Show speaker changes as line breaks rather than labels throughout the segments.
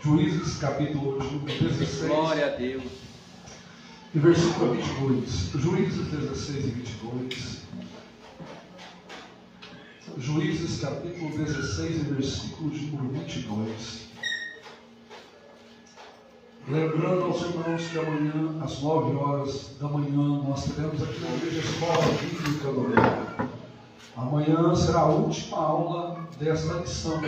Juízes, capítulo 16.
Glória a Deus.
E versículo 22. Juízes 16 e 22. Juízes, capítulo 16 e versículo de número 22. Lembrando aos irmãos que amanhã, às 9 horas da manhã, nós teremos aqui na Igreja Escola Bíblica Lorena. Amanhã será a última aula desta lição.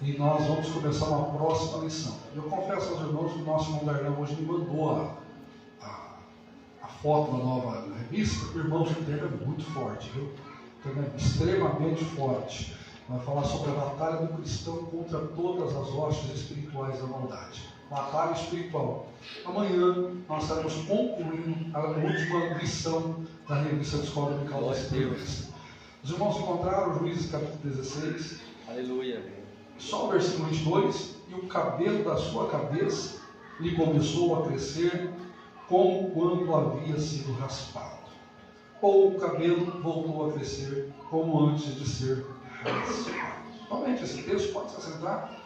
E nós vamos começar uma próxima lição. Eu confesso aos irmãos que o nosso irmão Darlan hoje me mandou a foto da nova revista. Irmãos, o tema é muito forte, viu? O tema é extremamente forte. Vai falar sobre a batalha do cristão contra todas as hostes espirituais da maldade. Batalha espiritual. Amanhã nós estaremos concluindo a última lição da revista de Escola Dominical da Esperança. Os irmãos encontraram o Juízes capítulo 16.
Aleluia.
Só o versículo 22, e o cabelo da sua cabeça lhe começou a crescer como quando havia sido raspado. Ou o cabelo voltou a crescer como antes de ser raspado. Somente esse texto pode se assentar.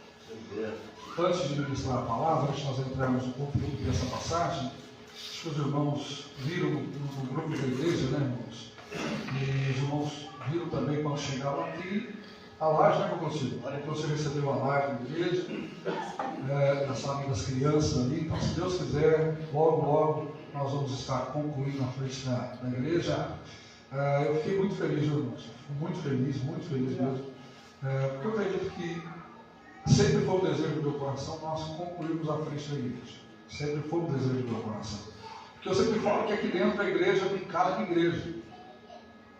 Antes de ministrar a palavra, antes de nós entrarmos no conteúdo dessa passagem, acho que os irmãos viram no grupo da igreja, né, irmãos? E os irmãos viram também quando chegaram aqui a laje, né, Conselho? Você recebeu a laje da igreja, na sala das crianças ali. Então, se Deus quiser, logo nós vamos estar concluindo na frente da igreja. Eu fiquei muito feliz, irmãos. Muito feliz mesmo. Porque eu acredito que sempre foi o desejo do meu coração nós concluirmos à frente da igreja. Sempre foi o desejo do meu coração. Porque eu sempre falo que aqui dentro da igreja tem cara de igreja.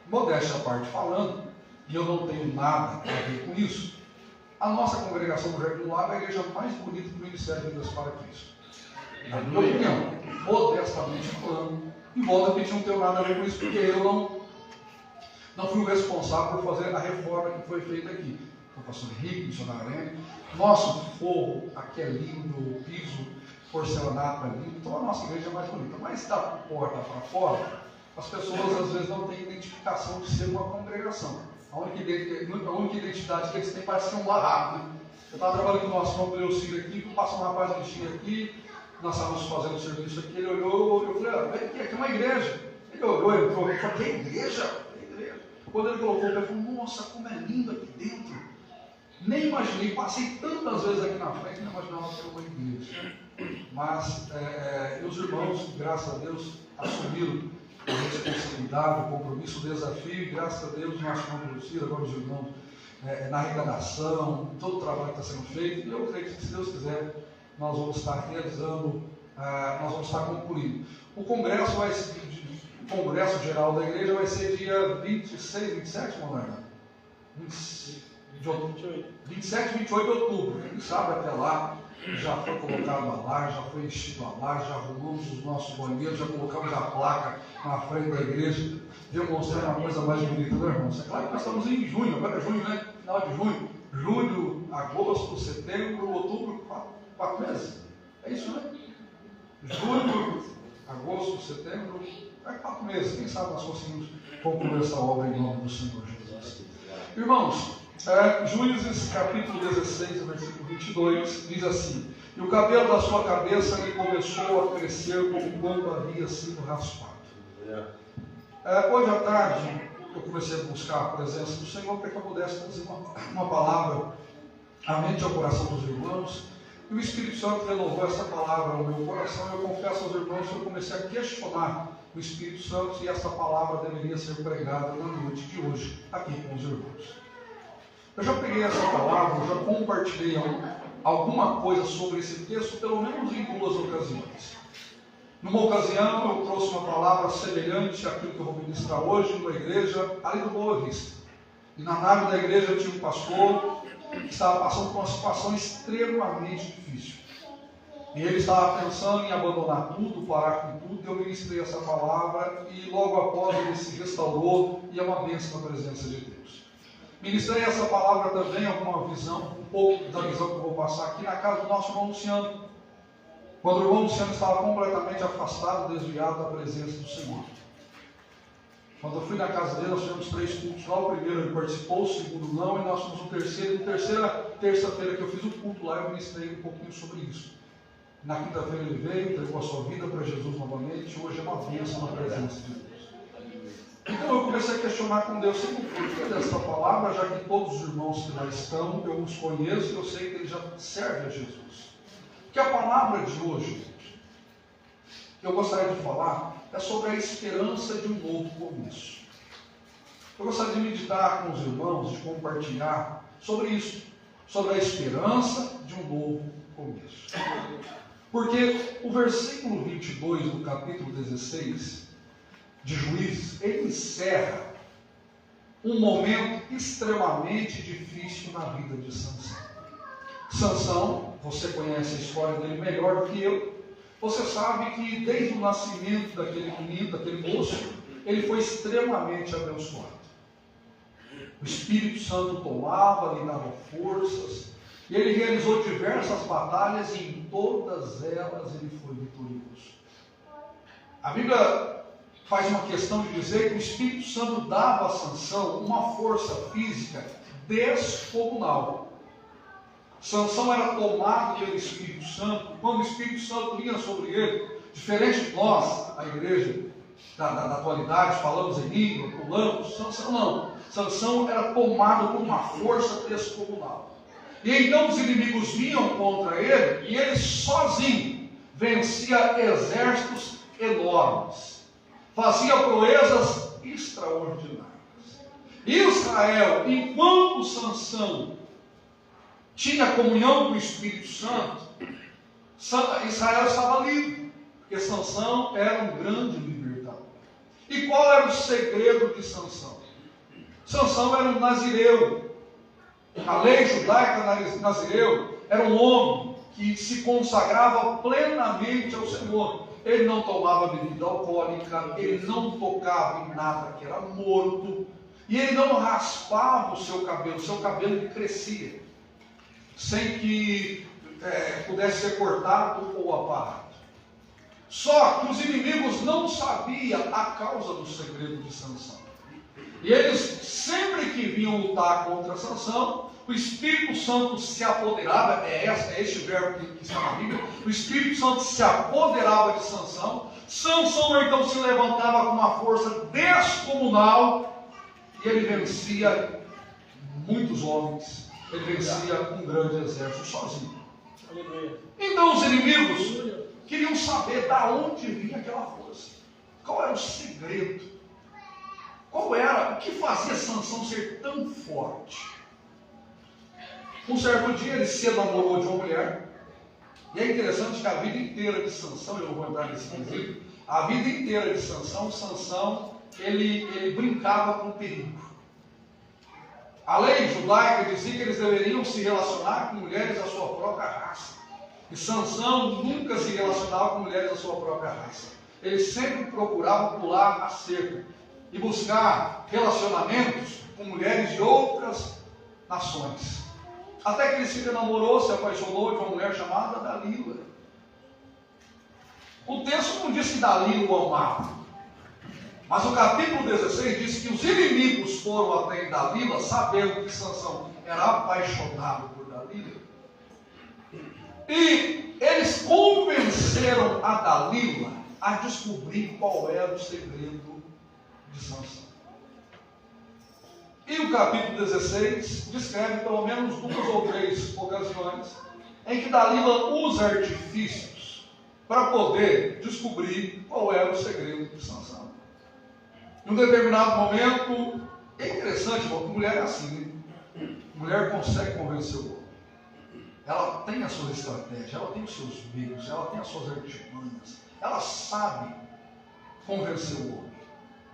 Modéstia à parte falando, e eu não tenho nada a ver com isso, a nossa congregação do Jardim do Lago é a igreja mais bonita do Ministério de Vidas para Cristo. Na minha opinião, modestamente falando, e volto a repetir, não tenho nada a ver com isso, porque eu não fui o responsável por fazer a reforma que foi feita aqui. O pastor Henrique, o missionário Helene, nosso forro aqui é lindo, o piso, porcelanato é lindo, então a nossa igreja é mais bonita. Mas da porta para fora, as pessoas às vezes não têm identificação de ser uma congregação. A única identidade que eles têm parece ser um barraco. Né? Eu estava trabalhando com o nosso irmão Leucídio aqui, passa um rapaz que tinha aqui, nós estávamos fazendo serviço aqui, ele olhou, eu falei, vem aqui é uma igreja. Ele olhou, ele falou, que igreja? Quando ele colocou o pé, ele falou, nossa, como é lindo aqui dentro. Nem imaginei, passei tantas vezes aqui na frente, não imaginava que era uma igreja. Mas os irmãos, graças a Deus, assumiram a responsabilidade, o compromisso, o desafio, e graças a Deus nós fomos agora os irmãos na arrecadação, todo o trabalho que está sendo feito, e eu acredito que se Deus quiser, nós vamos estar realizando, nós vamos estar concluindo. O congresso geral da igreja vai ser dia 26, 27, Monarca? 27 e 28 de outubro. Quem sabe até lá já foi colocado a laje, já foi enchido a laje, já arrumamos os nossos banheiros, já colocamos a placa na frente da igreja, demonstrando uma coisa mais bonita, né, irmãos? É claro que nós estamos em junho, agora é junho, né? Final de junho. Julho, agosto, setembro, outubro, 4 meses. É isso, né? Julho, agosto, setembro, 4 meses. Quem sabe nós conseguimos concluir essa obra em nome do Senhor Jesus. Irmãos, Juízes capítulo 16, versículo 22, diz assim: e o cabelo da sua cabeça lhe começou a crescer como quando havia sido raspado. Hoje à tarde eu comecei a buscar a presença do Senhor para que eu pudesse trazer uma palavra à mente e ao coração dos irmãos, e o Espírito Santo renovou essa palavra ao meu coração. Eu confesso aos irmãos que eu comecei a questionar o Espírito Santo se essa palavra deveria ser pregada na noite de hoje aqui com os irmãos. Eu já peguei essa palavra, eu já compartilhei alguma coisa sobre esse texto, pelo menos em 2 ocasiões. Numa ocasião, eu trouxe uma palavra semelhante àquilo que eu vou ministrar hoje numa igreja ali do Boa Vista. E na nave da igreja tinha um pastor que estava passando por uma situação extremamente difícil. E ele estava pensando em abandonar tudo, parar com tudo, e eu ministrei essa palavra, e logo após ele se restaurou, e é uma bênção na presença de Deus. Ministrei essa palavra também, alguma visão, um pouco da visão que eu vou passar aqui na casa do nosso irmão Luciano. Quando o irmão Luciano estava completamente afastado, desviado da presença do Senhor. Quando eu fui na casa dele, nós tivemos 3 cultos lá. O primeiro ele participou, o segundo não, e nós fomos no terceiro. Na terceira terça-feira que eu fiz o culto lá, eu ministrei um pouquinho sobre isso. Na quinta-feira ele veio, entregou a sua vida para Jesus novamente, e hoje é uma bênção na presença de Deus. Então eu comecei a questionar com Deus, Senhor, por que dessa palavra, já que todos os irmãos que lá estão, eu os conheço, eu sei que eles já servem a Jesus. Porque a palavra de hoje, que eu gostaria de falar, é sobre a esperança de um novo começo. Eu gostaria de meditar com os irmãos, de compartilhar sobre isso, sobre a esperança de um novo começo. Porque o versículo 22 do capítulo 16 de Juízes, ele encerra um momento extremamente difícil na vida de Sansão. Sansão, você conhece a história dele melhor do que eu. Você sabe que desde o nascimento daquele menino, daquele moço, ele foi extremamente abençoado. O Espírito Santo tomava, lhe dava forças, e ele realizou diversas batalhas, e em todas elas ele foi vitorioso. A Bíblia faz uma questão de dizer que o Espírito Santo dava a Sansão uma força física descomunal. Sansão era tomado pelo Espírito Santo. Quando o Espírito Santo vinha sobre ele, diferente de nós, a igreja da atualidade, falamos em língua, pulamos, Sansão não. Sansão era tomado por uma força descomunal. E então os inimigos vinham contra ele, e ele sozinho vencia exércitos enormes. Fazia proezas extraordinárias. Israel, enquanto Sansão tinha comunhão com o Espírito Santo, Israel estava livre, porque Sansão era um grande libertador. E qual era o segredo de Sansão? Sansão era um nazireu. A lei judaica nazireu era um homem que se consagrava plenamente ao Senhor. Ele não tomava bebida alcoólica, ele não tocava em nada que era morto, e ele não raspava o seu cabelo ele crescia, sem que pudesse ser cortado ou aparado. Só que os inimigos não sabiam a causa do segredo de Sansão. E eles, sempre que vinham lutar contra Sansão, o Espírito Santo se apoderava, é este verbo que está na Bíblia, o Espírito Santo se apoderava de Sansão. Sansão então se levantava com uma força descomunal, e ele vencia muitos homens, ele vencia um grande exército sozinho. Então os inimigos queriam saber de onde vinha aquela força, qual era o segredo, qual era, o que fazia Sansão ser tão forte. Um certo dia ele se enamorou de uma mulher, e é interessante que a vida inteira de Sansão, eu vou entrar nesse quesito, a vida inteira de Sansão, ele brincava com o perigo. A lei judaica dizia que eles deveriam se relacionar com mulheres da sua própria raça. E Sansão nunca se relacionava com mulheres da sua própria raça. Ele sempre procurava pular a cerca e buscar relacionamentos com mulheres de outras nações. Até que ele se namorou, se apaixonou de uma mulher chamada Dalila. O texto não diz que Dalila o amava, mas o capítulo 16 diz que os inimigos foram até Dalila, sabendo que Sansão era apaixonado por Dalila. E eles convenceram a Dalila a descobrir qual era o segredo de Sansão. E o capítulo 16 descreve pelo menos 2 ou 3 ocasiões em que Dalila usa artifícios para poder descobrir qual era o segredo de Sansão. Em um determinado momento, é interessante, porque mulher é assim, né? Mulher consegue convencer o homem. Ela tem a sua estratégia, ela tem os seus meios, ela tem as suas artimanhas, ela sabe convencer o homem.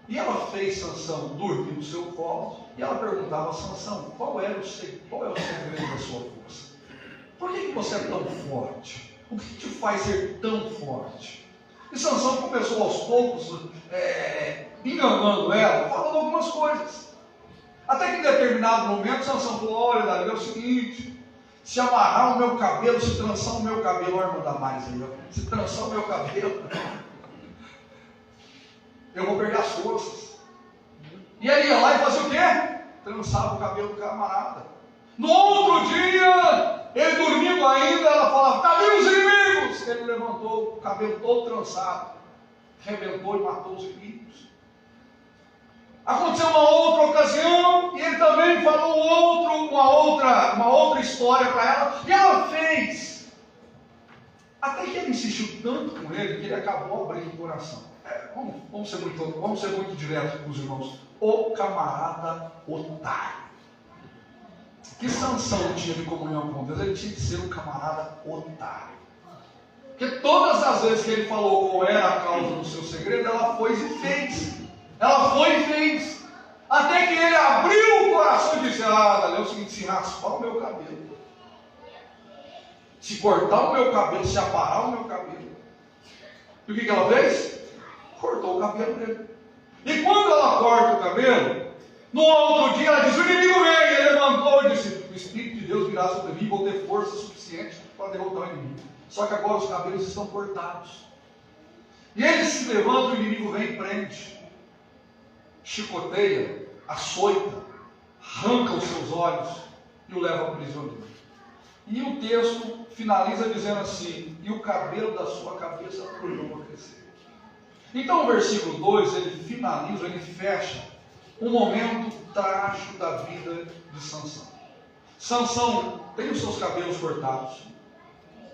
E ela fez Sansão dormir no seu colo, e ela perguntava a Sansão, qual é o segredo da sua força? Por que você é tão forte? O que te faz ser tão forte? E Sansão começou aos poucos, enganando ela, falando algumas coisas. Até que em determinado momento, Sansão falou, olha, Dalila, é o seguinte, se amarrar o meu cabelo, se trançar o meu cabelo, olha, irmã Damares aí, se trançar o meu cabelo, eu vou perder as forças. E ele ia lá e fazia o quê? Trançava o cabelo do camarada. No outro dia, ele dormindo ainda, ela falava, está ali os inimigos! Ele levantou o cabelo todo trançado, arrebentou e matou os inimigos. Aconteceu uma outra ocasião, e ele também falou uma outra história para ela, e ela fez. Até que ele insistiu tanto com ele, que ele acabou abrindo o coração. Vamos ser muito diretos com os irmãos. O camarada otário. Que Sansão tinha de comunhão com Deus? Ele tinha de ser um camarada otário. Porque todas as vezes que ele falou qual era a causa do seu segredo, ela foi e fez. Ela foi e fez. Até que ele abriu o coração e disse, Dalila, é o seguinte, se raspar o meu cabelo, se cortar o meu cabelo, se aparar o meu cabelo. E o que ela fez? Cortou o cabelo dele. E quando ela corta o cabelo, no outro dia ela diz, o inimigo veio. E ele levantou e disse, o Espírito de Deus virá sobre mim e vou ter força suficiente para derrotar o inimigo. Só que agora os cabelos estão cortados. E ele se se levanta, o inimigo vem e prende, chicoteia, açoita, arranca os seus olhos e o leva prisioneiro. E o texto finaliza dizendo assim: e o cabelo da sua cabeça tornou a crescer. Então o versículo 2, ele finaliza, ele fecha um momento trágico da vida de Sansão. Sansão tem os seus cabelos cortados.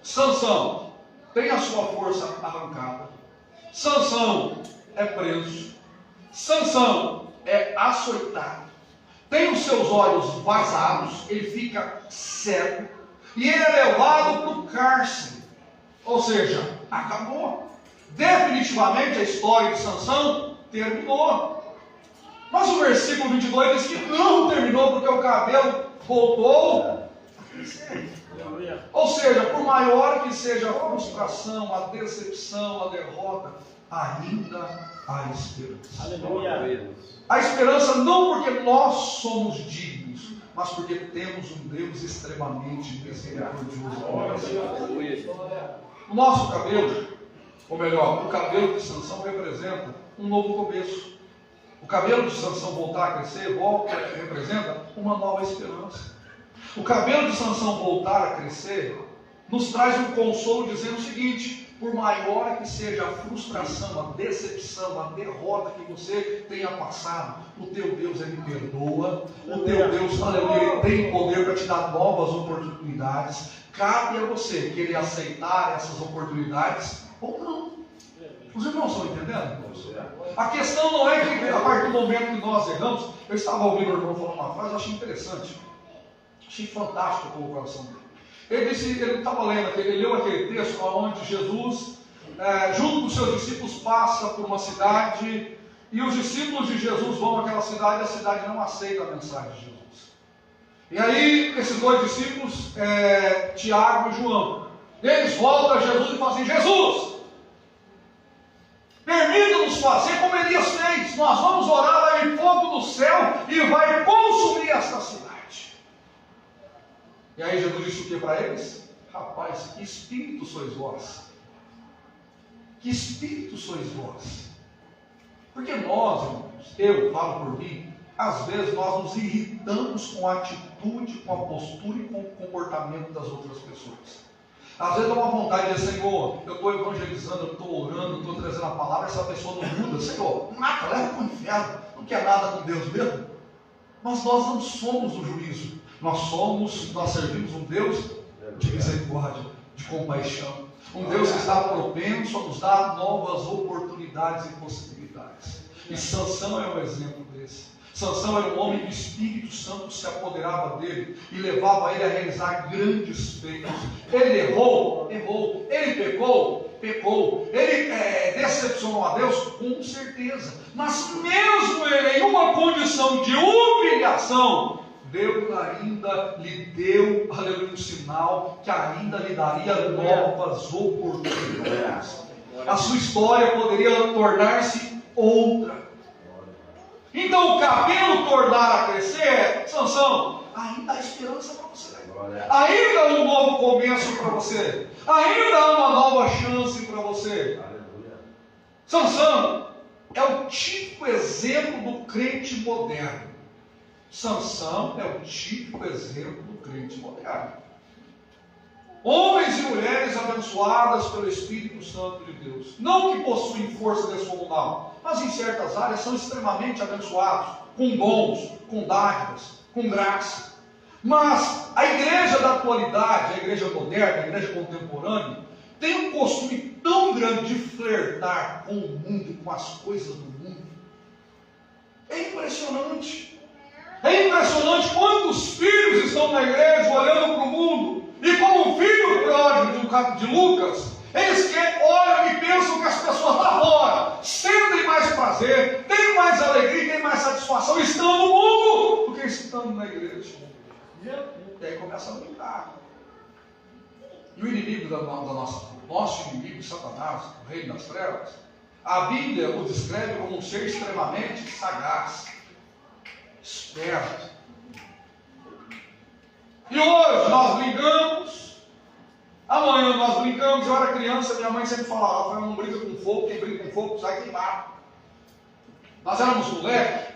Sansão tem a sua força arrancada. Sansão é preso. Sansão é açoitado. Tem os seus olhos vazados, ele fica cego. E ele é levado para o cárcere. Ou seja, acabou. Definitivamente a história de Sansão terminou. Mas o versículo 22 diz que não terminou, porque o cabelo voltou a crescer. Ou seja, por maior que seja a frustração, a decepção, a derrota, ainda há esperança.
Aleluia.
A esperança não porque nós somos dignos, mas porque temos um Deus extremamente misericordioso. O nosso cabelo, ou melhor, o cabelo de Sansão representa um novo começo. O cabelo de Sansão voltar a crescer, representa uma nova esperança. O cabelo de Sansão voltar a crescer nos traz um consolo dizendo o seguinte: por maior que seja a frustração, a decepção, a derrota que você tenha passado, o teu Deus, ele perdoa, o teu Deus, aleluia, tem poder para te dar novas oportunidades. Cabe a você querer aceitar essas oportunidades ou não. Os irmãos estão entendendo? A questão não é que a partir do momento que nós erramos, eu estava ouvindo o irmão falando uma frase, eu achei interessante, achei fantástico com o coração dele. Ele estava lendo, ele leu aquele texto onde Jesus, junto com os seus discípulos, passa por uma cidade, e os discípulos de Jesus vão àquela cidade, e a cidade não aceita a mensagem de Jesus. E aí, esses dois discípulos, Tiago e João, eles voltam a Jesus e falam assim: Jesus, permita-nos fazer como Elias fez, nós vamos orar, vai vir fogo do céu e vai consumir esta cidade. E aí Jesus disse o que para eles? Rapaz, que espírito sois vós? Que espírito sois vós? Porque nós, irmãos, eu falo por mim, às vezes nós nos irritamos com a atitude, com a postura e com o comportamento das outras pessoas. Às vezes dá uma vontade de dizer: Senhor, eu estou evangelizando, eu estou orando, eu estou trazendo a palavra, essa pessoa não muda. Senhor, mata, leva para o inferno, não quer nada com Deus mesmo. Mas nós não somos o juízo. Nós servimos um Deus de misericórdia, de compaixão. Um Deus que está propenso a nos dar novas oportunidades e possibilidades. E Sansão é um exemplo desse. Sansão era um homem que o Espírito Santo se apoderava dele e levava ele a realizar grandes feitos. Ele errou. Ele pecou. Ele decepcionou a Deus, com certeza. Mas mesmo ele em uma condição de humilhação, Deus ainda lhe deu, aleluia, um sinal que ainda lhe daria novas oportunidades. A sua história poderia tornar-se outra. Então o cabelo tornar a crescer, Sansão, ainda há esperança para você. Ainda há um novo começo para você. Ainda há uma nova chance para você. Sansão é o típico exemplo do crente moderno. Sansão é o típico exemplo do crente moderno. Homens e mulheres abençoadas pelo Espírito Santo de Deus, não que possuem força descomunal, mas em certas áreas são extremamente abençoados, com dons, com dádivas, com graça. Mas a igreja da atualidade, a igreja moderna, a igreja contemporânea, tem um costume tão grande de flertar com o mundo e com as coisas do mundo. É impressionante. É impressionante quantos filhos estão na igreja olhando para o mundo, e como o filho pródigo de Lucas, eles olham e pensam que as pessoas lá fora sentem mais prazer, têm mais alegria, têm mais satisfação estando no mundo do que estando na igreja. E aí começa a brincar. E o inimigo nosso inimigo, Satanás, o reino das trevas, a Bíblia o descreve como um ser extremamente sagaz, esperto. E hoje nós brigamos,
Amanhã nós brincamos, eu era criança, minha mãe sempre falava, Rafael, não brinca com fogo, quem brinca com fogo sai queimado. Nós éramos moleque,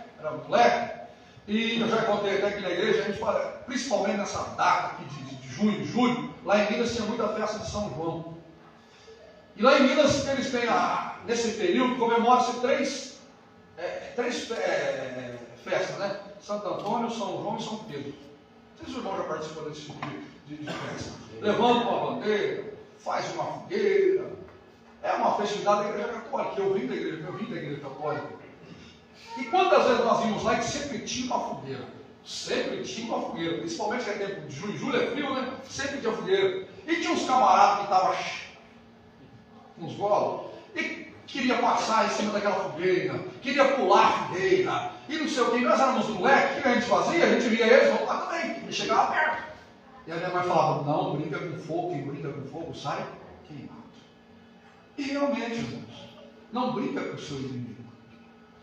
e eu já contei até aqui na igreja, a gente fala, principalmente nessa data aqui de junho, julho, lá em Minas tinha muita festa de São João. E lá em Minas eles têm, nesse período, comemora-se três festas, né? Santo Antônio, São João e São Pedro. Vocês irmãos já participam desse tipo de festa? Levanta uma bandeira, faz uma fogueira. É uma festividade da igreja católica. Eu vim da igreja católica. E quantas vezes nós vimos lá que sempre tinha uma fogueira? Sempre tinha uma fogueira. Principalmente que é tempo de julho é frio, né? Sempre tinha fogueira. E tinha uns camaradas que estavam uns golos e queria passar em cima daquela fogueira, queria pular a fogueira, e não sei o que. Nós éramos moleques, o que a gente fazia? A gente via eles, vamos lá também, e chegava perto. E a minha mãe falava, não, brinca com fogo, quem brinca com fogo sai queimado. E realmente, irmãos, não brinca com o seu inimigo,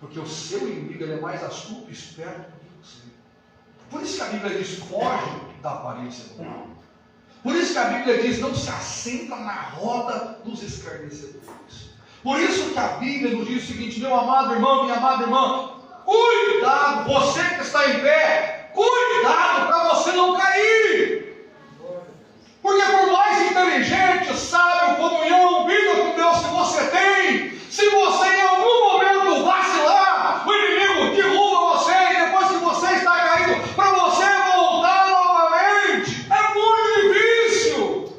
porque o seu inimigo ele é mais astuto e esperto do que você. Por isso que a Bíblia diz, foge da aparência do mal. Por isso que a Bíblia diz, não se assenta na roda dos escarnecedores. Por isso que a Bíblia nos diz o seguinte, meu amado irmão, minha amada irmã, cuidado, você que está em pé, cuidado para você não cair. Porque por mais inteligente, sábio, comunhão, vida com Deus que você tem, se você em algum momento vacilar, o inimigo derruba você e depois que você está caído, para você voltar novamente, é muito difícil.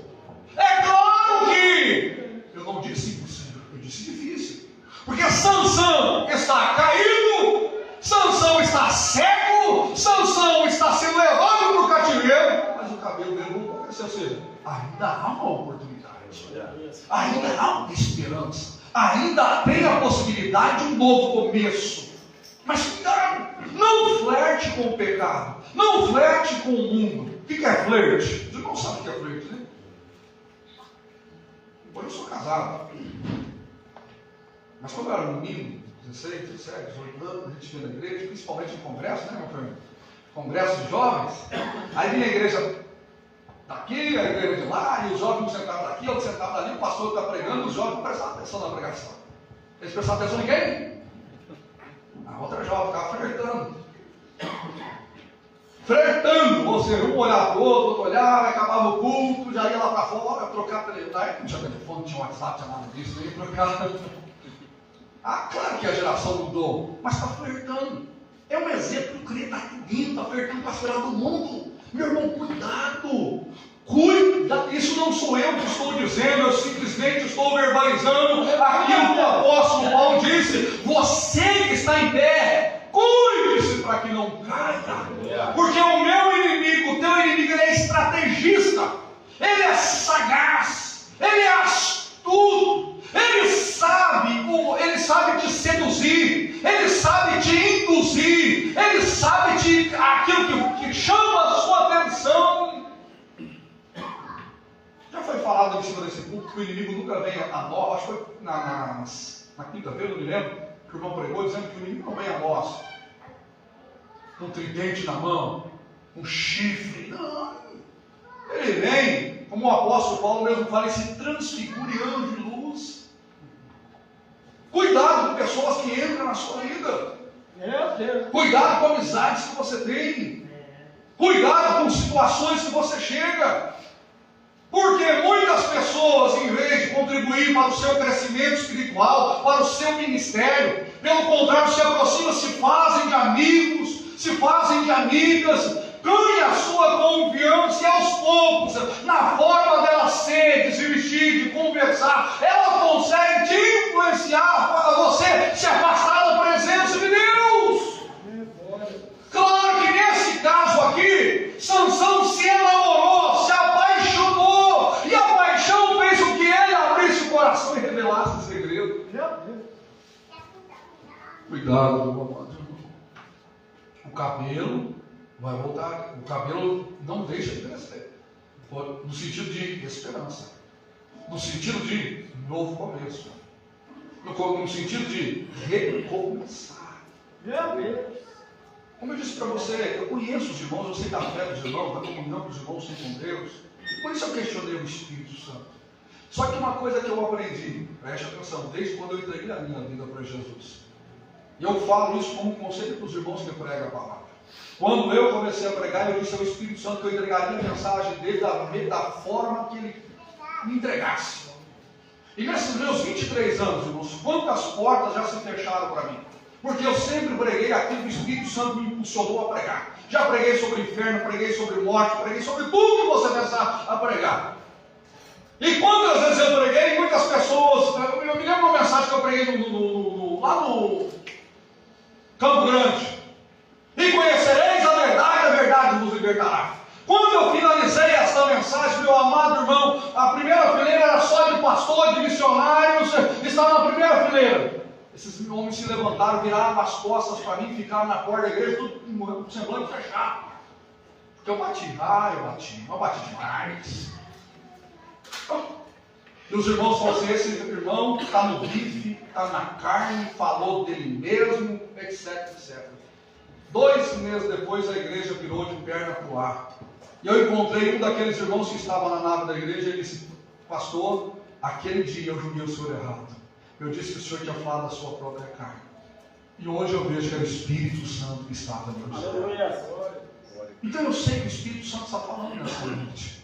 É claro que eu não disse impossível, eu disse difícil. Porque Sansão está caído, Sansão está cego, Sansão está sendo levado para o cativeiro, mas o cabelo dele não cresceu. Ou seja, ainda há uma oportunidade, ainda há uma esperança, ainda tem a possibilidade de um novo começo. Mas cuidado, não flerte com o pecado, não flerte com o mundo. O que é flerte? Você não sabe o que é flerte, né? Eu sou casado, mas quando eu era um menino, 16, 17, 18 anos, a gente ia na igreja, principalmente em congresso, né, meu filho? Congresso de jovens, aí vinha a igreja daqui, a igreja de lá, e os jovens sentavam daqui, outros sentavam dali, o pastor está pregando, os jovens prestavam atenção na pregação. Eles prestavam atenção em quem? A outra jovem ficava flertando, ou seja, um olhava para o outro olhava, acabava o culto, já ia lá para fora, trocar telefone, não tinha telefone, não tinha WhatsApp, não tinha nada disso, ia trocar. Claro que a geração mudou, mas está flertando. É um exemplo que está tudo, está flertando para esperar do mundo. Meu irmão, cuidado, cuida, isso não sou eu que estou dizendo, eu simplesmente estou verbalizando aquilo que o apóstolo Paulo disse. Você que está em pé, cuide-se para que não caia, porque o meu inimigo, o teu inimigo, ele é estrategista, ele é sagaz, ele é astuto, ele sabe te seduzir, ele sabe te induzir, ele sabe aquilo que chama a sua atenção. Já foi falado em cima desse ponto que o inimigo nunca vem a nós, acho que foi na quinta-feira, não me lembro, que o irmão pregou dizendo que o inimigo não vem a nós com um tridente na mão, um chifre, não. Ele vem, como o apóstolo Paulo mesmo fala, e se transfigura em anjo de luz. Cuidado com pessoas que entram na sua vida. Cuidado com amizades que você tem. Cuidado com situações que você chega. Porque muitas pessoas, em vez de contribuir para o seu crescimento espiritual, para o seu ministério, pelo contrário, se aproximam, se fazem de amigos, se fazem de amigas, ganha a sua confiança e aos poucos, na forma dela ser, de se vestir, de conversar, ela consegue te influenciar para você se afastar da presença de Deus. Claro que nesse caso aqui, Sansão se enamorou, se apaixonou, e a paixão fez o que ele abrisse o coração e revelasse o segredo. Cuidado, meu amado. O cabelo vai voltar, o cabelo não deixa de crescer, no sentido de esperança, no sentido de novo começo, no sentido de recomeçar. Como eu disse para você, eu conheço os irmãos, eu sei da fé dos irmãos, da comunhão que os irmãos têm com Deus, Por isso eu questionei o Espírito Santo. Só que uma coisa que eu aprendi, preste atenção, desde quando eu entreguei a minha vida para Jesus. E eu falo isso como conselho para os irmãos que pregam a palavra. Quando eu comecei a pregar, eu disse ao Espírito Santo que eu entregaria a mensagem dele da forma que ele me entregasse. E nesses meus 23 anos, irmãos, quantas portas já se fecharam para mim? Porque eu sempre preguei aquilo que o Espírito Santo me impulsionou a pregar. Já preguei sobre o inferno, preguei sobre morte, preguei sobre tudo que você pensar a pregar. E quantas vezes eu preguei, muitas pessoas, eu me lembro de uma mensagem que eu preguei lá no Campo Grande. E conhecereis a verdade vos libertará. Quando eu finalizei essa mensagem, meu amado irmão, a primeira fileira era só de pastor, de missionários, estava na primeira fileira. Esses homens se levantaram, viraram as costas para mim, ficaram na porta da igreja, tudo com o semblante fechado. Porque eu bati, eu bati demais. E os irmãos falam assim, esse irmão está no bife, está na carne, falou dele mesmo, etc, etc. 2 meses depois a igreja virou de perna para o ar. E eu encontrei um daqueles irmãos que estava na nave da igreja e ele disse, pastor, aquele dia eu julguei o senhor errado. Eu disse que o senhor tinha falado da sua própria carne. E hoje eu vejo que era o Espírito Santo que estava em você. Então eu sei que o Espírito Santo está falando nessa noite.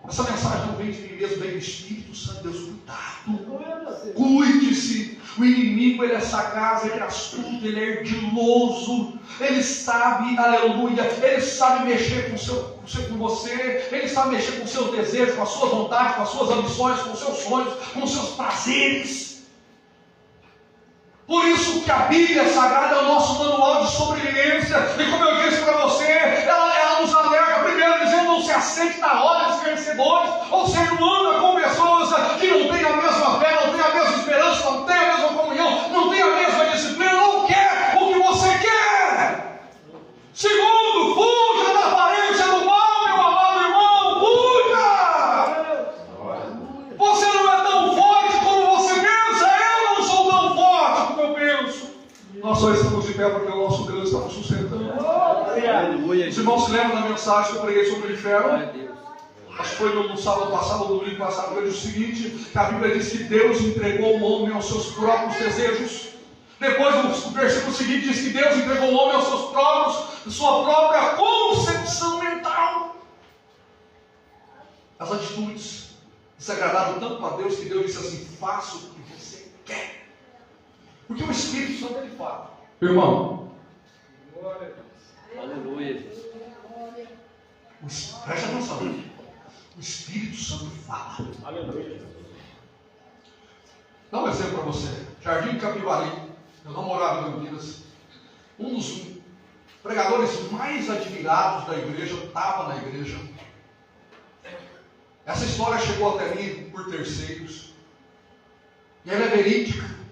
Essa mensagem não vem de mim mesmo, vem do Espírito Santo. Deus, cuidado. Cuide-se. O inimigo, ele é sagaz, ele é astuto, ele é ardiloso. Ele sabe, aleluia, ele sabe mexer com você. Ele sabe mexer com os seus desejos, com as suas vontades, com as suas ambições, com os seus sonhos, com os seus prazeres. Por isso que a Bíblia Sagrada é o nosso manual de sobrevivência. E como eu disse para você, ela nos alerta primeiro dizendo, não se aceite na roda dos vencedores. Ou seja, não anda com pessoas que não têm a mesma fé, não têm a mesma esperança, não têm a mesma comunhão, não têm a mesma disciplina, não quer o que você quer. Segundo, fuja da aparência do mal, meu amado irmão, fuja! Você não é tão forte como você pensa, eu não sou tão forte como eu penso. Nós só estamos de pé porque o nosso Deus está nos sustentando. Os irmãos se lembram da mensagem que eu preguei sobre o inferno? Acho que foi no sábado passado, no domingo passado, eu disse o seguinte, que a Bíblia diz que Deus entregou o homem aos seus próprios desejos. Depois o versículo seguinte diz que Deus entregou o homem aos seus próprios, sua própria concepção mental. As atitudes desagradaram tanto a Deus que Deus disse assim, faça o que você quer. Porque o Espírito Santo ele fala. Irmão,
aleluia.
Preste atenção. O Espírito Santo fala.
Aleluia.
Dá um exemplo para você. Jardim Capivari, meu namorado em Campinas, um dos pregadores mais admirados da igreja, estava na igreja. Essa história chegou até mim por terceiros. E ela é verídica.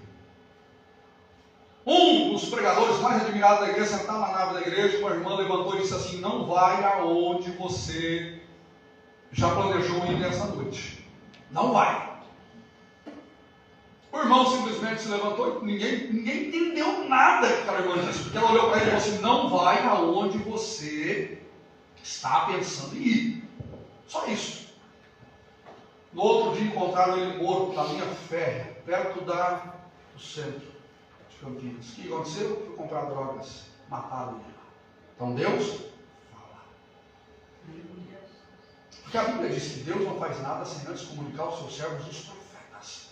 Um dos pregadores mais admirados da igreja, sentado na nave da igreja, uma irmã levantou e disse assim, não vai aonde você já planejou ir nessa noite. Não vai. O irmão simplesmente se levantou e ninguém entendeu nada que aquela irmã disse, porque ela olhou para ele e falou assim, não vai aonde você está pensando em ir. Só isso. No outro dia encontraram ele morto na linha férrea, perto do centro de Campinas. O que aconteceu? Foi comprar drogas, mataram ele. Então Deus fala. Porque a Bíblia diz que Deus não faz nada sem antes comunicar aos seus servos os profetas.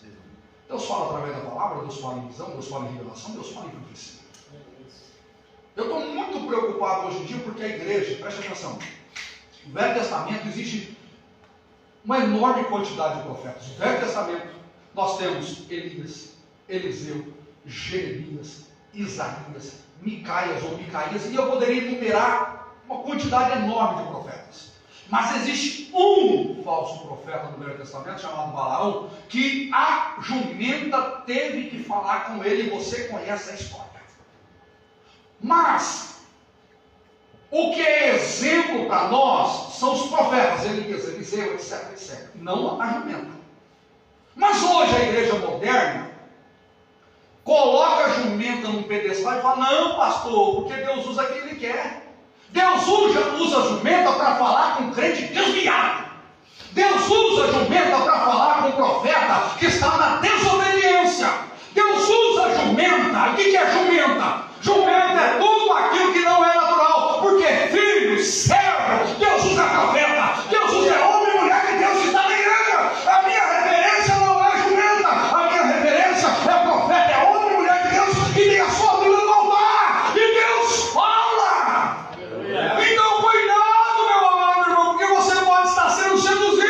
Deus fala através da palavra, Deus fala em visão, Deus fala em revelação, Deus fala em profecia. Eu estou muito preocupado hoje em dia porque a igreja, preste atenção, no Velho Testamento existe uma enorme quantidade de profetas. No Velho Testamento nós temos Elias, Eliseu, Jeremias, Isaías, Micaías ou Micaías, e eu poderia enumerar uma quantidade enorme de profetas. Mas existe um falso profeta no Velho Testamento, chamado Balaão, que a jumenta teve que falar com ele, e você conhece a história. Mas, o que é exemplo para nós, são os profetas, Elias, Eliseu, etc, etc. Não a jumenta. Mas hoje a igreja moderna, coloca a jumenta num pedestal e fala, não pastor, porque Deus usa quem Ele quer. Deus usa a jumenta para falar com crente desviado. Deus usa a jumenta para falar com o profeta que está na desobediência. Deus usa a jumenta. O que é jumenta? Jumenta é tudo aquilo que não é natural. Porque filho, servo, Deus usa profeta, Deus usa homem e mulher que Deus está na igreja. A minha referência não é jumenta, a minha referência é profeta, é homem e mulher de Deus que tem a sua vida no altar. E Deus fala. Então cuidado, meu amado irmão, porque você pode estar sendo seduzido.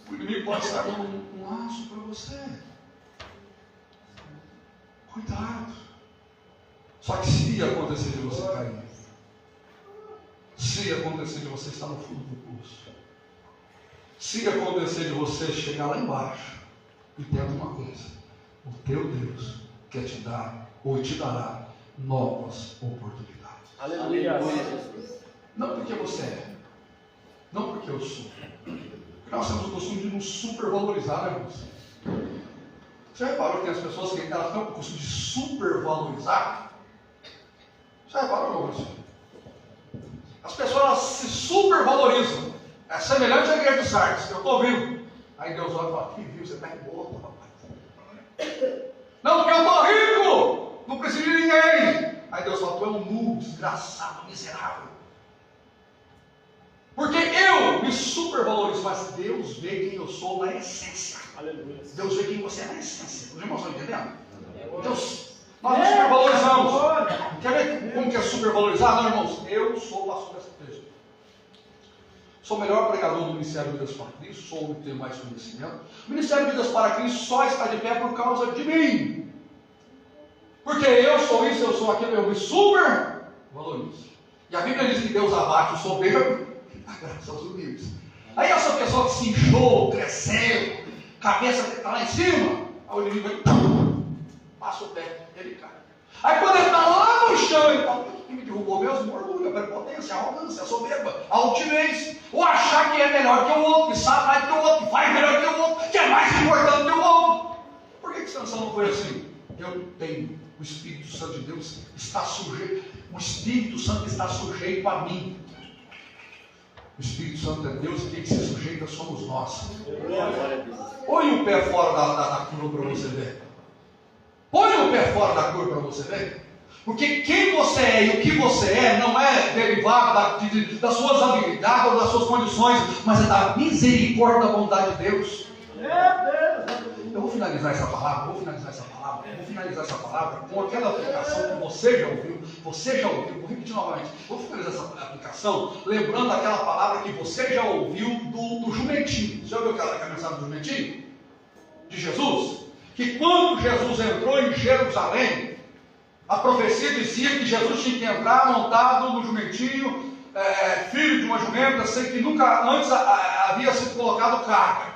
O inimigo pode estar dando um laço para você. Cuidado. Só que se acontecer de você cair, se acontecer de você estar no fundo do poço, se acontecer de você chegar lá embaixo, entenda uma coisa: o teu Deus quer te dar ou te dará novas oportunidades.
Aleluia.
Não porque você é, não porque eu sou. Porque nós temos o costume de nos supervalorizar, né, irmãos? Você reparou que tem as pessoas que elas têm o costume de supervalorizar? Você reparou, irmãos? As pessoas elas se supervalorizam. É semelhante à igreja de Sardes, que eu estou vivo. Aí Deus olha e fala: que viu, você está em boa, rapaz. Não, porque eu estou rico, não preciso de ninguém. Aí Deus fala: tu é um nu, desgraçado, miserável. Porque eu me supervalorizo, mas Deus vê quem eu sou na essência. Aleluia. Deus vê quem você é na essência. Os irmãos estão entendendo? Deus, nós nos supervalorizamos. Quer ver como que é supervalorizar? Não, irmãos, eu sou pastor dessa igreja. Sou o melhor pregador do Ministério Vidas para Cristo, sou o que tem mais conhecimento. O Ministério Vidas para Cristo só está de pé por causa de mim. Porque eu sou isso, eu sou aquilo, eu me supervalorizo. E a Bíblia diz que Deus abate o soberbo e dá graça aos humildes. Aí essa pessoa que se inchou, cresceu, cabeça está lá em cima, aí o inimigo vem, passa o pé, ele cai. Aí quando ele está lá no chão, ele fala: quem me derrubou mesmo? Orgulho, a prepotência, a arrogância, a soberba, a altivez, ou achar que é melhor que o outro, que sabe mais que o outro, que faz melhor que o outro, que é mais importante que o outro. Por que Sansão não foi assim? Eu tenho, o Espírito Santo de Deus está sujeito, o Espírito Santo está sujeito a mim. O Espírito Santo é Deus e quem se sujeita somos nós. Põe o pé fora da curva para você ver. Põe o pé fora da curva para você ver. Porque quem você é e o que você é não é derivado das suas habilidades ou das suas condições, mas é da misericórdia da bondade de Deus. Eu vou finalizar essa palavra com aquela aplicação que você já ouviu, vou repetir novamente, vou finalizar essa aplicação, lembrando aquela palavra que você já ouviu do jumentinho. Você já ouviu aquela mensagem do jumentinho? De Jesus? Que quando Jesus entrou em Jerusalém, a profecia dizia que Jesus tinha que entrar montado no jumentinho, filho de uma jumenta, sem que nunca antes havia sido colocado carga.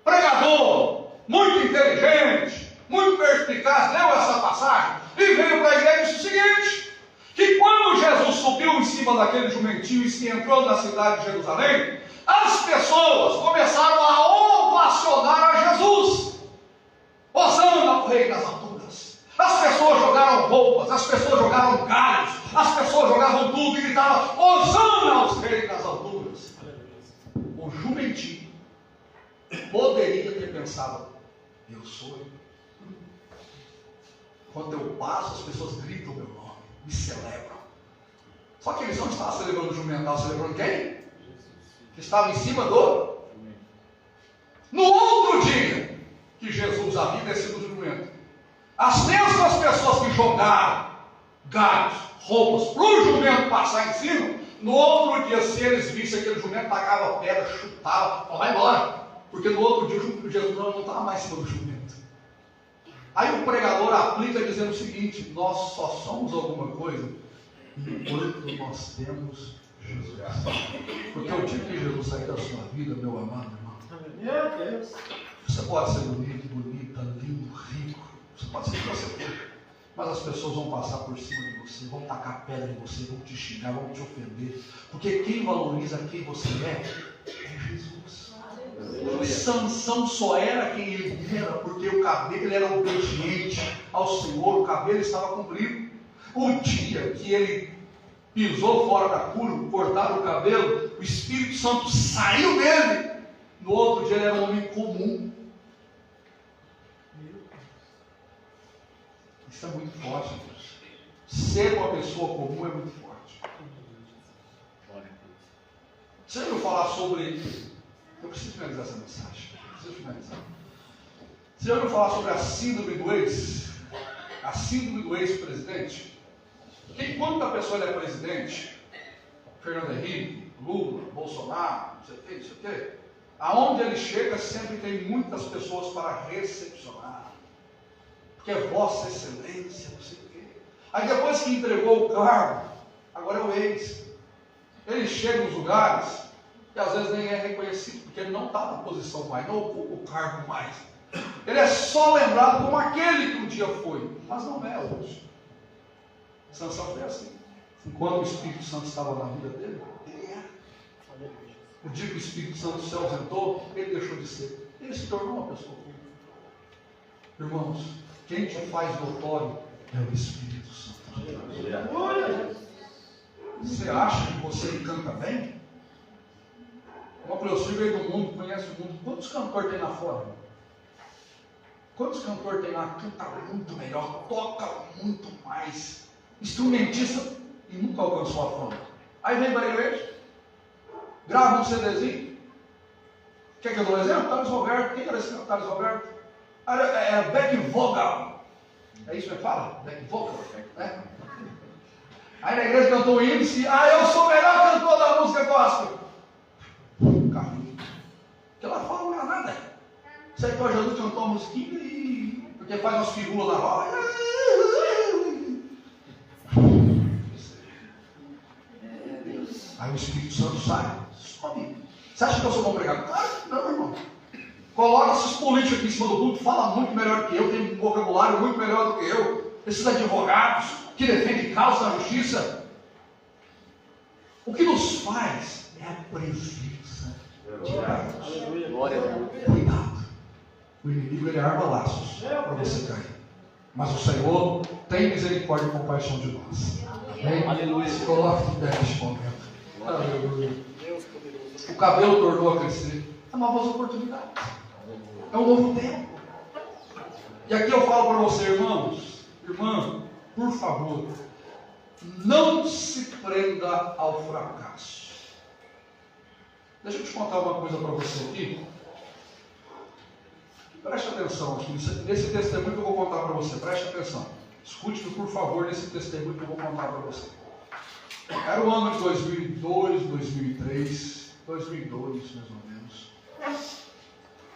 Pregador, muito inteligente, muito perspicaz, leu essa passagem e veio para a igreja e disse o seguinte: que quando Jesus subiu em cima daquele jumentinho e entrou na cidade de Jerusalém, as pessoas começaram a ovacionar a Jesus. Hosana ao rei das alturas. As pessoas jogaram roupas, as pessoas jogaram galhos, as pessoas jogavam tudo e gritavam: Hosana aos reis das alturas. O jumentinho poderia ter pensado: eu sou eu. Quando eu passo, as pessoas gritam meu nome, me celebram. Só que eles não estavam celebrando o jumento, estavam celebrando quem? Que estava em cima do. No outro dia que Jesus havia descido do jumento, as mesmas pessoas que jogaram galhos, roupas para o jumento passar em cima, no outro dia, se eles vissem aquele jumento, tacava pedra, chutava, vai embora. Porque no outro dia Jesus não estava mais em cima do jumento. Aí o pregador aplica dizendo o seguinte: nós só somos alguma coisa enquanto nós temos Jesus. Porque o dia que Jesus sair da sua vida, meu amado irmão, você pode ser bonito, bonita, lindo, rico, você pode ser o que você for, mas as pessoas vão passar por cima de você, vão tacar pedra em você, vão te xingar, vão te ofender. Porque quem valoriza quem você é Jesus. Sansão só era quem ele era porque o cabelo, ele era obediente ao Senhor, o cabelo estava comprido. O dia que ele pisou fora da curva, cortaram o cabelo, o Espírito Santo saiu dele. No outro dia ele era um homem comum. Isso é muito forte, Deus. Ser uma pessoa comum é muito forte. Você já ouviu falar sobre... Eu preciso finalizar essa mensagem. Você já ouviu falar sobre a síndrome do ex? A síndrome do ex-presidente? Porque quando a pessoa é presidente, Fernando Henrique, Lula, Bolsonaro, não sei o quê, aonde ele chega sempre tem muitas pessoas para recepcionar. Porque é Vossa Excelência, não sei o quê. Aí depois que entregou o cargo, agora é o ex. Ele chega nos lugares e às vezes nem é reconhecido, porque ele não está na posição mais, não ocupa o cargo mais. Ele é só lembrado como aquele que um dia foi, mas não é hoje. Sansão foi assim. Enquanto o Espírito Santo estava na vida dele, ele era. O dia que o Espírito Santo se ausentou, ele deixou de ser. Ele se tornou uma pessoa pública. Irmãos, quem te faz notório é o Espírito Santo. Você acha que você canta bem? Uma pessoa veio do mundo, conhece o mundo. Quantos cantores tem lá fora? Quantos cantores tem lá? Canta muito melhor, toca muito mais. Instrumentista e nunca alcançou a fama. Aí vem para a igreja, grava um CDzinho. Quer que eu dou um exemplo? Thales Roberto. Quem era esse Thales Roberto? É back vocal. É isso que ele fala? Back vocal. Né? Aí na igreja cantou o hino e disse: eu sou o melhor cantor da música gospel. Carrinho. Porque lá fora não era nada. Você que Jesus cantou a musiquinha e. Porque faz umas figuras na roda. Aí o Espírito Santo sai, some. Você acha que eu sou bom pregador? Claro que não, irmão. Coloca esses políticos aqui em cima do púlpito, fala muito melhor que eu, tem um vocabulário muito melhor do que eu. Esses advogados que defendem causa da justiça. O que nos faz é a presença de Deus.
Glória a Deus.
Cuidado. O inimigo ele arma laços para você cair. Mas o Senhor tem misericórdia e compaixão de nós. Amém?
Aleluia.
Se coloque em pé neste momento. Aleluia. O cabelo tornou a crescer. Há novas oportunidades. É um novo tempo. E aqui eu falo para você, irmãos, irmã, por favor, não se prenda ao fracasso. Deixa eu te contar uma coisa para você aqui. Preste atenção aqui, nesse testemunho que eu vou contar para você. Preste atenção. Escute-me, por favor, nesse testemunho que eu vou contar para você. Era o ano de 2002, 2003, 2002 mais ou menos.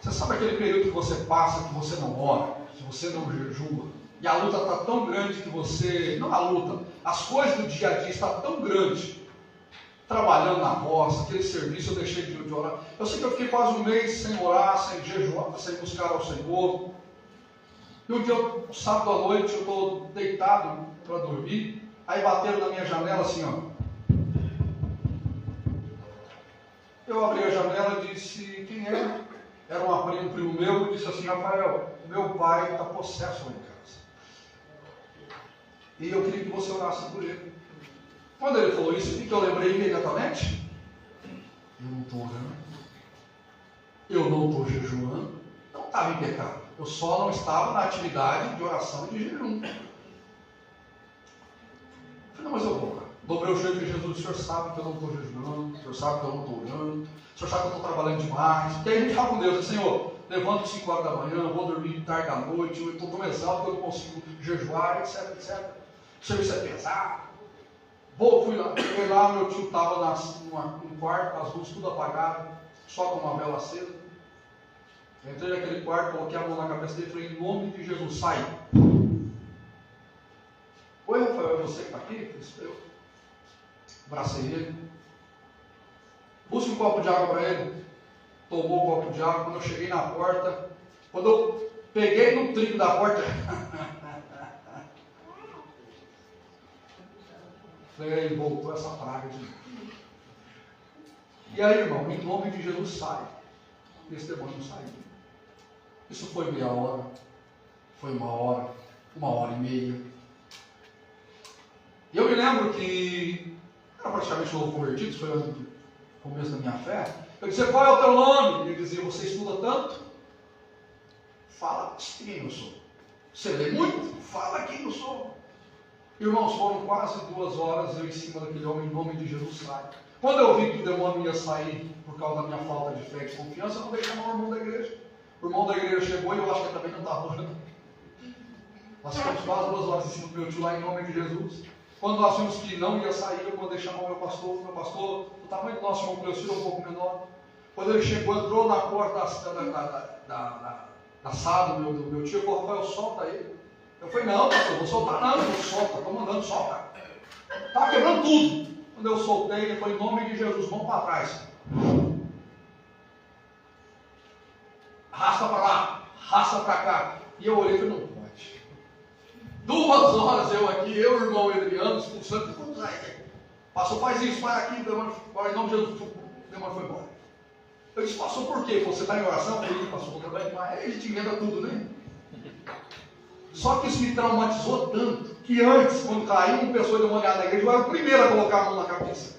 Você sabe aquele período que você passa, que você não ora, que você não jejua, e a luta está tão grande que você... Não a luta, as coisas do dia a dia estão tão grandes. Trabalhando na roça, aquele serviço, eu deixei de orar. Eu sei que eu fiquei quase um mês sem orar, sem jejuar, sem buscar ao Senhor. E um dia, sábado à noite, eu estou deitado para dormir. Aí bateram na minha janela assim, ó. Eu abri a janela e disse: quem é? Era um primo meu, e disse assim: Rafael, meu pai está possesso lá em casa. E eu queria que você orasse por ele. Quando ele falou isso, o que eu lembrei imediatamente? Eu não estou orando. Eu não estou jejuando. Não estava em pecado. Eu só não estava na atividade de oração e de jejum. Eu falei: não, mas eu vou, cara. Dobrei o joelho e Jesus: o senhor sabe que eu não estou jejuando, o senhor sabe que eu não estou orando, o senhor sabe que eu estou trabalhando demais. Porque aí a gente fala com Deus: Senhor, levanto 5 horas da manhã, vou dormir tarde da noite, eu estou tão exausto que eu não consigo jejuar, etc, etc. O serviço é pesado. Fui lá, meu tio estava num quarto, as luzes tudo apagadas, só com uma vela acesa. Entrei naquele quarto, coloquei a mão na cabeça dele e falei: em nome de Jesus, sai. Oi, Rafael, é você que está aqui? Eu abracei ele. Busque um copo de água para ele. Tomou o copo de água. Quando eu cheguei na porta, quando eu peguei no trinco da porta, falei: voltou essa praga de novo. E aí, irmão, em nome de Jesus, sai. Esse demônio saiu. Isso foi meia hora, foi 1 hora e meia. E eu me lembro que era praticamente novo convertido, isso foi no começo da minha fé. Eu dizia, qual é o teu nome? Ele dizia, você estuda tanto? Fala quem eu sou. Você lê muito? Fala quem eu sou. Irmãos, foram quase 2 horas eu em cima daquele homem, em nome de Jesus, sai. Quando eu vi que o demônio ia sair por causa da minha falta de fé e de confiança, eu não deixei chamar o irmão da igreja. O irmão da igreja chegou e eu acho que ele também não estava orando. Nós ficamos quase 2 horas em cima do meu tio lá em nome de Jesus. Quando nós vimos que não ia sair, eu mandei chamar o meu pastor, o tamanho do nosso irmão Cleociro é um pouco menor. Quando ele chegou, entrou na porta da sala do meu tio, falou, Rafael, solta ele. Eu falei, não, pastor, vou soltar nada, vou soltar, estou mandando, solta. Estava quebrando tudo. Quando eu soltei, ele falou, em nome de Jesus, vamos para trás. Arrasta para lá, arrasta para cá. E eu olhei e falei, não pode. 2 horas eu aqui, eu e o irmão Adriano, expulsando, pastor, faz isso, vai aqui, demônio, em nome de Jesus, o demônio foi embora. Eu disse, pastor, por quê? Você está em oração? Eu falei, pastor, vou trabalhar demais. Aí a gente inventa tudo, né? Só que isso me traumatizou tanto, que antes, quando caiu uma pessoa demoniada na igreja, eu era o primeiro a colocar a mão na cabeça.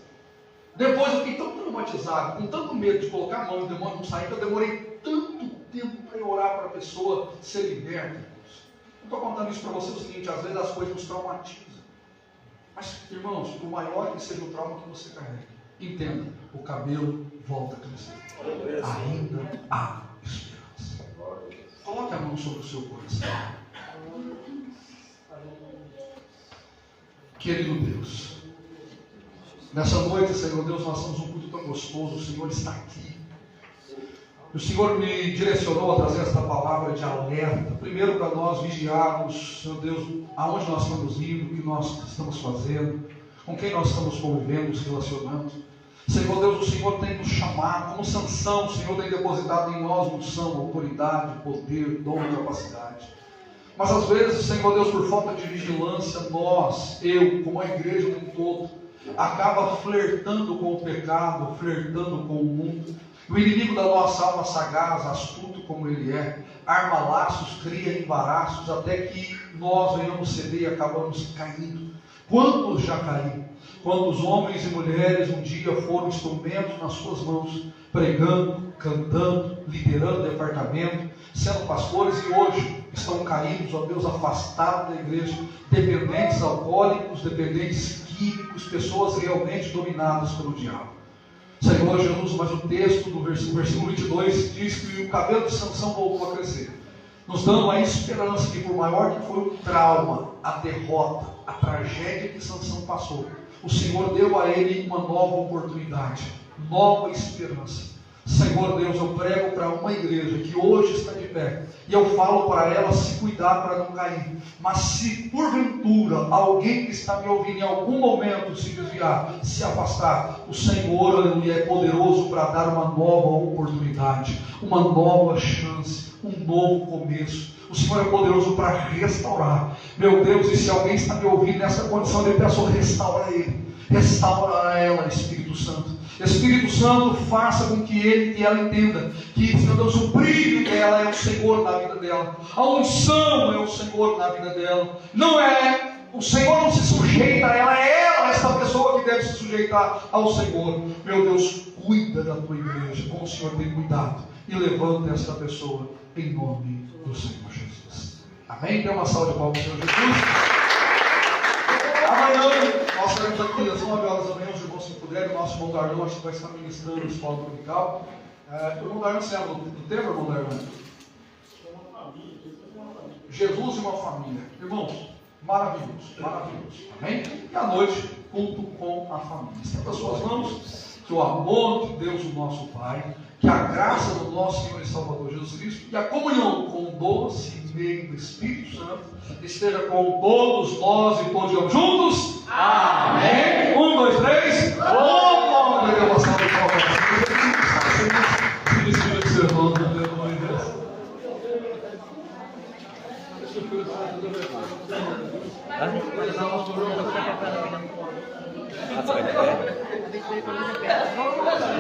Depois eu fiquei tão traumatizado, com tanto medo de colocar a mão e o demônio não sair, que eu demorei tanto tempo para orar para a pessoa ser liberta. Eu estou contando isso para você o seguinte, às vezes as coisas nos traumatizam. Mas, irmãos, por maior que seja o trauma que você carrega, entenda, o cabelo volta a crescer. Ainda há esperança. Coloque a mão sobre o seu coração. Querido Deus, nessa noite, Senhor Deus, nós temos um culto tão gostoso, o Senhor está aqui. O Senhor me direcionou a trazer esta palavra de alerta, primeiro para nós vigiarmos, Senhor Deus, aonde nós estamos indo, o que nós estamos fazendo, com quem nós estamos convivendo, nos relacionando. Senhor Deus, o Senhor tem nos chamado, como Sansão, o Senhor tem depositado em nós unção, autoridade, poder, dom e capacidade. Mas às vezes, Senhor Deus, por falta de vigilância, nós, eu, como a igreja como um todo, acaba flertando com o pecado, flertando com o mundo. O inimigo da nossa alma sagaz, astuto como ele é, arma laços, cria embaraços, até que nós venhamos ceder e acabamos caindo. Quantos já caíram? Quantos homens e mulheres um dia foram instrumentos nas suas mãos, pregando, cantando, liderando departamento, sendo pastores e hoje estão caídos, ó Deus, afastados da igreja, dependentes alcoólicos, dependentes químicos, pessoas realmente dominadas pelo diabo. Senhor Jesus, mas o texto do versículo 22 diz que o cabelo de Sansão voltou a crescer, nos dando a esperança que por maior que foi o trauma, a derrota, a tragédia que Sansão passou, o Senhor deu a ele uma nova oportunidade, nova esperança. Senhor Deus, eu prego para uma igreja que hoje está de pé, e eu falo para ela se cuidar para não cair. Mas se porventura alguém que está me ouvindo em algum momento se desviar, se afastar, o Senhor, aleluia, é poderoso para dar uma nova oportunidade, uma nova chance, um novo começo. O Senhor é poderoso para restaurar. Meu Deus, e se alguém está me ouvindo nessa condição, eu peço, restaura ele, restaura ela, Espírito Santo. Espírito Santo, faça com que ele e ela entenda que, Senhor Deus, o brilho dela é o Senhor na vida dela, a unção é o Senhor na vida dela, não é, o Senhor não se sujeita a ela, é ela essa pessoa que deve se sujeitar ao Senhor. Meu Deus, cuida da tua igreja, como o Senhor tem cuidado, e levanta esta pessoa em nome do Senhor Jesus. Amém? Dê uma salva de palmas ao Senhor Jesus. Amanhã nós estaremos aqui às 9 horas da manhã, os irmãos se puderem, o nosso irmão Darlão acho que vai estar ministrando a escola dominical. O irmão Darlão, você lembra do tema, irmão Darlão? Jesus e uma família. Irmãos, maravilhoso, maravilhoso. Amém? E à noite, culto com a família. Estenda as suas mãos, que o amor de Deus, o nosso Pai, que a graça do nosso Senhor e Salvador Jesus Cristo e a comunhão com o doce meio do Espírito Santo esteja com todos nós e todos juntos. Amém. 1, 2, 3. Vamos ver uma salva de palmas. Se despida do seu irmão, pelo amor de Deus. Deixa eu